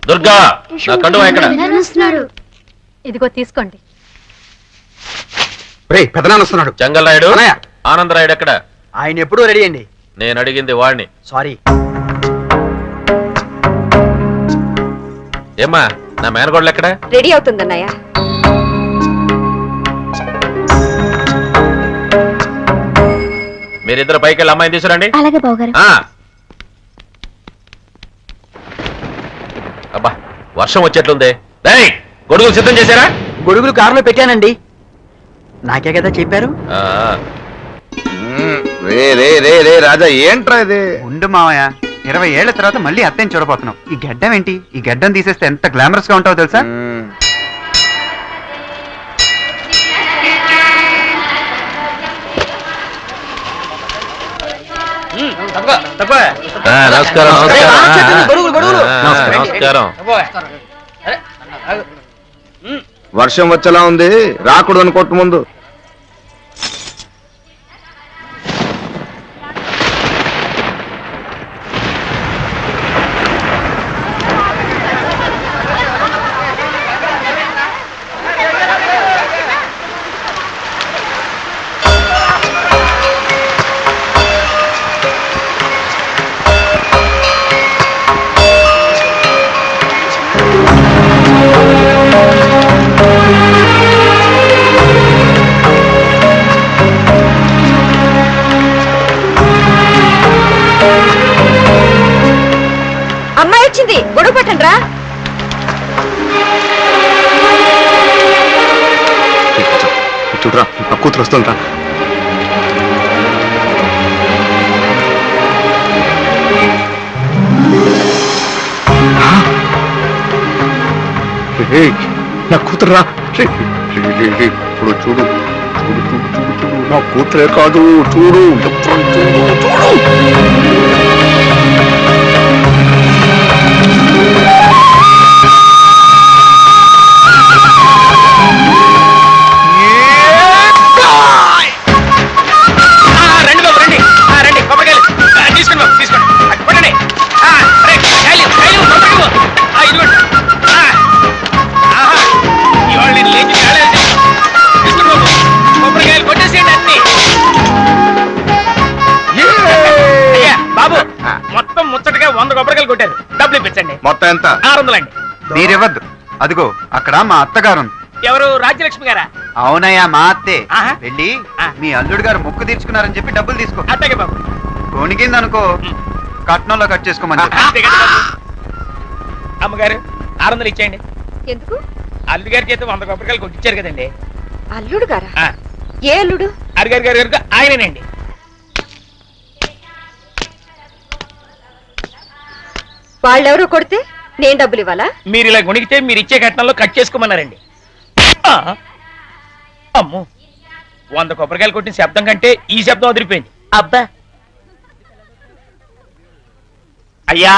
దుర్గా నా కండువా ఎక్కడ? ఇదిగో తీసుకోండి. పెదనాన్న వస్తున్నాడు. జంగల్ రాయుడు, ఆనంద్ రాయుడు ఎక్కడ? ఆయన ఎప్పుడూ రెడీ అండి. నేను అడిగింది వాడిని. సారీ. ఏమ్మా నా మేనగోడలు ఎక్కడ? రెడీ అవుతుందన్నయ్య. మీరిద్దరు పైకి వెళ్ళి అమ్మాయిని తీసుకురండి. అలాగే బావగారు. అబ్బా వర్షం వచ్చేట్లుంది. గొడుగులు సిద్ధం చేశారా? గొడుగులు కారులో పెట్టానండి. నాకే కదా చెప్పారు. రే రే రే రే రాజా, ఏంట్రా ఇది? ఉండు మావయ్య, 20 ఏళ్ల తర్వాత మళ్ళీ అత్తని చూడబోతున్నాం. ఈ గడ్డం ఏంటి? ఈ గడ్డం తీసేస్తే ఎంత గ్లామరస్ గా ఉంటావో తెలుసా? నమస్కారం. నమస్కారం. వర్షం వచ్చేలా ఉంది, రాకూడదు అనుకోట్టు ముందు. అమ్మాయి వచ్చింది, గొడుగు పెట్టండి రా. చూడరా, నా కూతురు వస్తుందిరా. నా కూతురురా. ఇప్పుడు చూడు చూడు చూడు చూడు చూడు, నా కూతురే కాదు, చూడు చూడు చూడు. మొత్తం ముచ్చటగా 100 కొబ్బరికాయలు కొట్టారు. డబ్బులు ఇప్పించండి. మొత్తం ఎంత? 600 అండి. మీరివ్వద్దు. అదిగో అక్కడ మా అత్తగారు ఉంది. ఎవరు? రాజ్యలక్ష్మి గారా? అవునయ్యా, మా అత్తే. ఆహా. వెళ్ళి మీ అల్లుడు గారు మొక్కు తీర్చుకున్నారని చెప్పి డబ్బులు తీసుకో. అట్టగే బాబు. కొనికిందనుకో కట్నంలో కట్ చేసుకోమని. అంతే కదా బాబు. అమ్మగారు 600 ఇచ్చేయండి. ఎందుకు? అల్లుడు గారి చేత 100 కొబ్బరికాయలు కొట్టించారు కదండి. అల్లుడు గారా? ఏ అల్లుడు? అరిగారు గారు గారు ఆయనేనండి. వాళ్ళెవరో కొడితే నేను డబ్బులు ఇవ్వాలా? మీరు ఇలా గుణిగితే మీరు ఇచ్చే కట్నంలో కట్ చేసుకోమన్నారండి. అమ్మో, 100 కొబ్బరికాయలు కొట్టిన శబ్దం కంటే ఈ శబ్దం అదిరిపోయింది. అబ్బా. అయ్యా,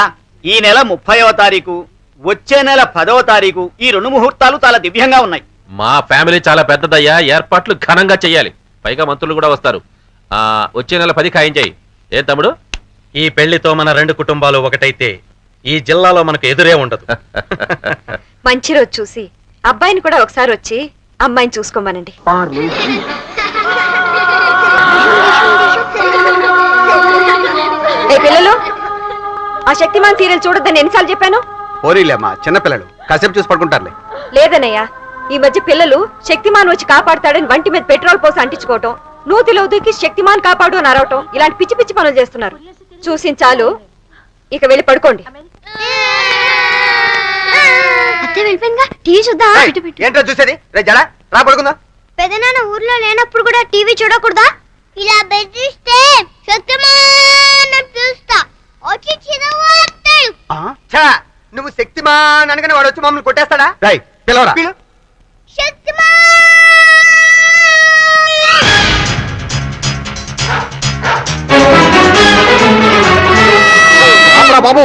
ఈ నెల 30వ తారీఖు, వచ్చే నెల 10వ తారీఖు, ఈ 2 ముహూర్తాలు చాలా దివ్యంగా ఉన్నాయి. మా ఫ్యామిలీ చాలా పెద్దదయ్యా, ఏర్పాట్లు ఘనంగా చెయ్యాలి. పైగా మంత్రులు కూడా వస్తారు. వచ్చే నెల 10 ఖాయం చేయి. ఏం తమ్ముడు? ఈ పెళ్లితో మన 2 కుటుంబాలు ఒకటైతే ఈ జిల్లాలో మనకు ఎదురే ఉండదు. మంచి రోజు చూసి అబ్బాయిని కూడా ఒకసారి వచ్చి అమ్మాయిని చూసుకోమనండి. పిల్లలు, ఆ శక్తిమాన్ సీరియల్ చూడొద్దని ఎన్నిసార్లు చెప్పాను? పోరీలేమ్మా, చిన్నపిల్లలు కాసేపు చూసి పడుకుంటారులే. లేదన్నయ్య, ఈ మధ్య పిల్లలు శక్తిమాన్ వచ్చి కాపాడుతాడని వంటి మీద పెట్రోల్ పోసి అంటించుకోవటం, నూతిలో దూకి శక్తిమాన్ కాపాడు అని అరవటం, ఇలాంటి పిచ్చి పిచ్చి పనులు చేస్తున్నారు. చూసి చాలు, ఇక వెళ్ళి పడుకోండి. ఏంటో చూసేది? రే జడ, రా పడుకుందా. పెదనాన్న ఊర్లో లేనప్పుడు కూడా టీవీ చూడకూడదా? ఇలా బెదిరిస్తే శక్తిమాన్ చూస్తా వచ్చి నువ్వు శక్తిమాన్ అనగానే వాడు వచ్చి మమ్మల్ని కొట్టేస్తాడా? రై పిలవరా. శక్తిమాన్ బాబు.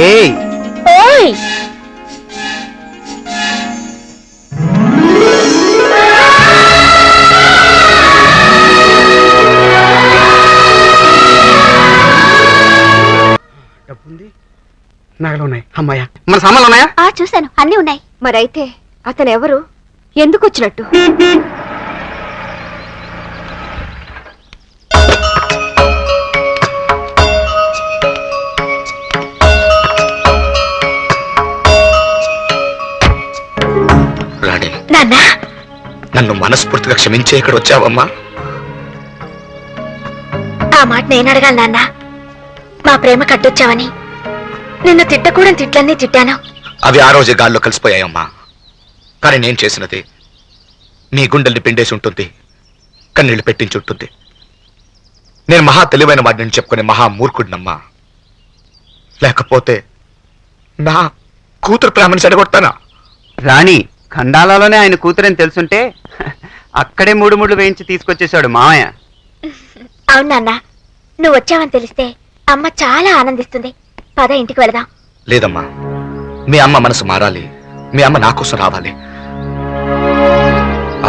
ఏయ్ ఓయ్ డబ్బుంది, నగలు ఉన్నాయి. అమ్మాయ, మన సామాన్లు ఉన్నాయా? చూశాను, అన్నీ ఉన్నాయి. మరైతే అతను ఎవరు, ఎందుకు వచ్చినట్టు? రాణి, నాన్న, నన్ను మనస్ఫూర్తిగా క్షమించే ఇక్కడ వచ్చావమ్మా. ఆ మాట నేను అడగాలి నాన్న. మా ప్రేమ కట్టొచ్చావని నిన్ను తిట్టకూడని తిట్లన్నీ తిట్టాను. అవి ఆ రోజే గాల్లో కలిసిపోయాయమ్మా. కానీ నేను చేసినది మీ గుండెల్ని పిండేసి ఉంటుంది, కన్నీళ్లు పెట్టించి ఉంటుంది. నేను మహా తెలివైన వాడిని చెప్పుకునే మహా మూర్ఖుడినమ్మా. లేకపోతే నా కూతురు ప్రేమను చెడగొట్టానా? రాణి, ఖండాలలోనే ఆయన కూతురని తెలుసుంటే అక్కడే మూడు ముళ్ళు వేయించి తీసుకొచ్చేశాడు మామయ్య. అవును నాన్న, నువ్వు వచ్చావని తెలిస్తే అమ్మ చాలా ఆనందిస్తుంది. పద ఇంటికి వెళదాం. లేదమ్మా, మీ అమ్మ మనసు మారాలి, మీ అమ్మ నా కోసం రావాలి.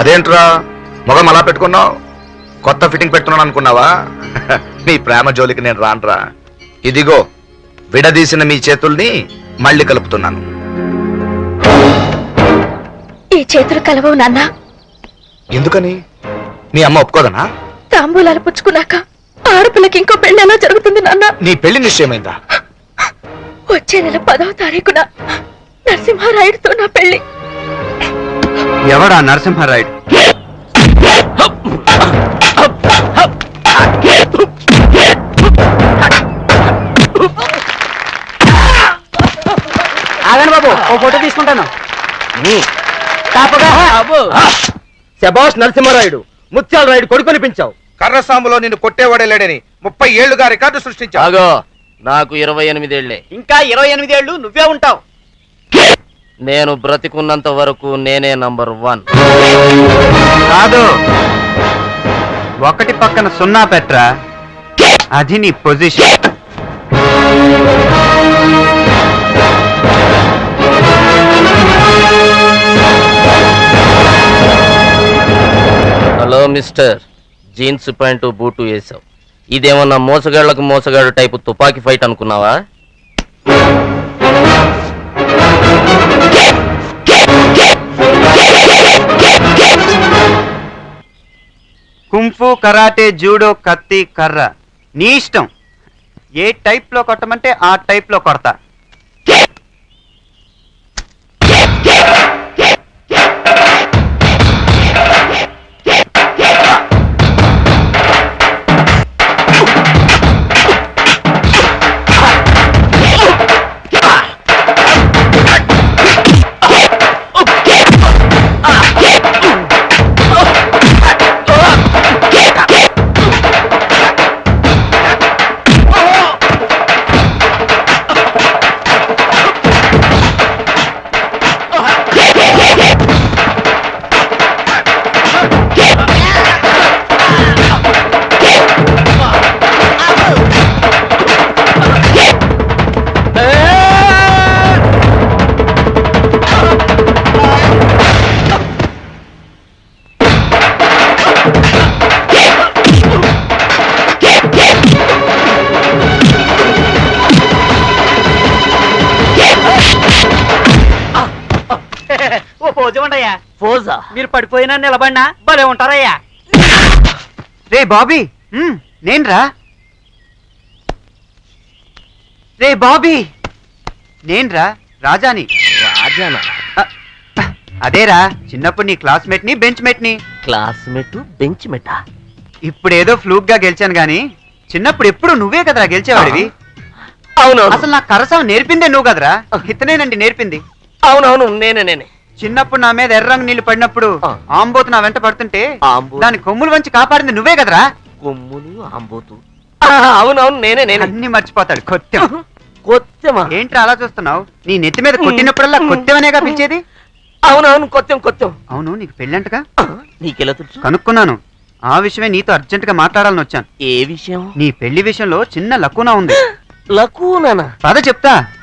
అదేంట్రా మొగం అలా పెట్టుకున్నావు? కొత్త ఫిట్టింగ్ పెట్టుకున్నాను అనుకున్నావా? మీ ప్రేమ జోలికి నేను రానురా. ఇదిగో విడదీసిన మీ చేతుల్ని మళ్ళీ కలుపుతున్నాను. ఈ చేతులు కలవవు నాన్న. ఎందుకని? మీ అమ్మ ఒప్పుకోదనా? తాంబూలాలు పుచ్చుకున్నాక ఆడపిల్లకి ఇంకో పెళ్లి ఎలా జరుగుతుంది నాన్న? నీ పెళ్లి నిశ్చయమైందా? వచ్చే నెల 10వ తారీఖున నరసింహారాయుడుతో నా పెళ్లి. ఎవడా నరసింహారాయుడు? ఆగండి బాబు, ఓ ఫోటో తీసుకుంటాను. శబాష్ నరసింహారాయుడు, ముత్యాల రాయుడు కొడుకొనిపించావు. కర్రసాములో నిన్ను కొట్టేవాడే లేడని 30 ఏళ్లుగా రికార్డు సృష్టించావు. ఆగో, నాకు 28 ఏళ్లే. ఇంకా 28 ఏళ్ళు నువ్వే ఉంటావు. నేను బ్రతికున్నంత వరకు నేనే నంబర్ 1. కాదు, ఒకటి పక్కన 0 పెట్రా, అది నీ position. Hello mister, jeans pant boot వేసావు. ఇదేమన్నా మోసగాళ్లకు మోసగాడు టైపు తుపాకీ ఫైట్ అనుకున్నావా? కుంఫు, కరాటే, జూడో, కత్తి, కర్ర, నీ ఇష్టం. ఏ టైప్ లో కొట్టమంటే ఆ టైప్ లో కొడతా. ఓ పోజు ఉండయ్యా. ఫోజా? మీరు పడిపోయినా నిలబడినా భలే ఉంటారయ్యా. రే బాబీ, నేన్రా. రే బాబీ, నేన్రా రాజాని. రాజానా? అదేరా, చిన్నప్పుడు నీ క్లాస్మేట్ ని బెంచ్ మేట్ ని. క్లాస్మేట్ బెంచ్ మెటా? ఇప్పుడేదో ఫ్లూక్ గా గెలిచాను గాని చిన్నప్పుడు ఎప్పుడు నువ్వే కదరా గెలిచేవాడివి. అవునవును, అసలు నాకు కరసం నేర్పిందే నువ్వు కదరా. ఇతనేనండి నేర్పింది. అవునవును, నేనే. చిన్నప్పుడు నా మీద ఎర్రంగు నీళ్లు పడినప్పుడు ఆంబోతు నా వెంట పడుతుంటే ఆంబోతు? దాని కొమ్ములు వంచి కాపాడింది నువ్వే కదరా. కొమ్ములు ఆంబోతు? అవునవును, నేనే. అన్ని మర్చిపోతాడు కొత్త. కొత్తమా? ఏంట్రా అలా చూస్తున్నావు? నీ నెత్తి మీద కొట్టినప్పుడల్లా కొత్తవనేగా పిలిచేది. అవునవును, కొత్తం. అవును, నీకు పెళ్ళంటగా? నీకెలా తెలుసు? కనుక్కున్నాను. ఆ విషయమే నీతో అర్జెంట్ గా మాట్లాడాలని వచ్చాను. ఏ విషయం? నీ పెళ్లి విషయంలో చిన్న లక్కున ఉంది. లకునా? పద చెప్తా.